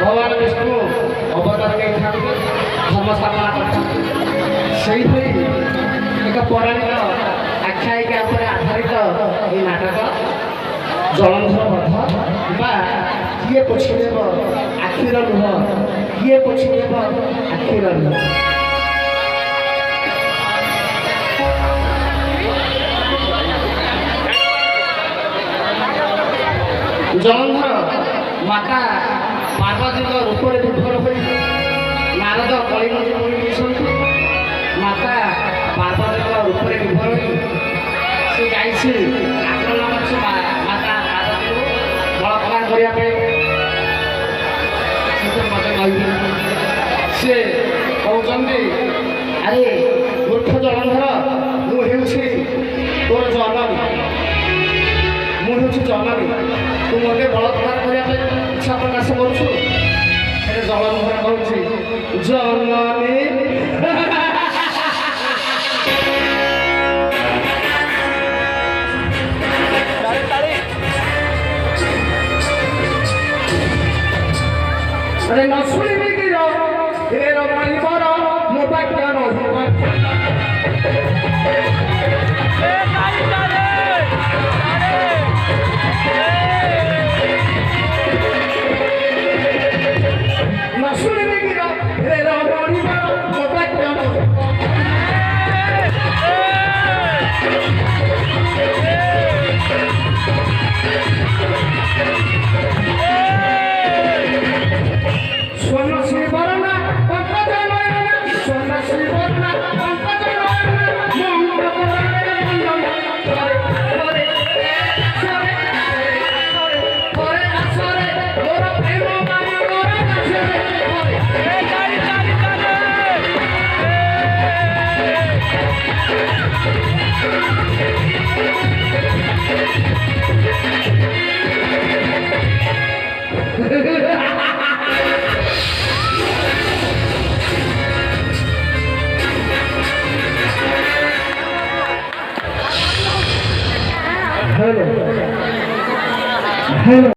भगवान विष्णु अवतार नहीं धर्म स्थापना करते एक पौराणिक आख्यायिका पर आधारित ये नाटक जलंधर बध बा किए पोछिदेव आखिर लुह किए पोछिदेव आखिर लुह जलंधर माता पार्वती रूप में विभोर हो नारद कलिंग मुनि माता पार्वती रूप में विभोर से आक्रमण माता पार्वती बलात्कार करने से कहते अरे मूर्ख जलंधर मुझे तोर जननी मुझे जननी तू मत बलात्कार करने इच्छा प्रकाश करुछु जलंधर कहूँ जननी अरे न शुणी गिर बर मो बाक्य न शुणी गिर मो बाक्य स्वर्ण श्री वरना पंकज नयन स्वर्ण श्री वरना पंकज नयन Hello.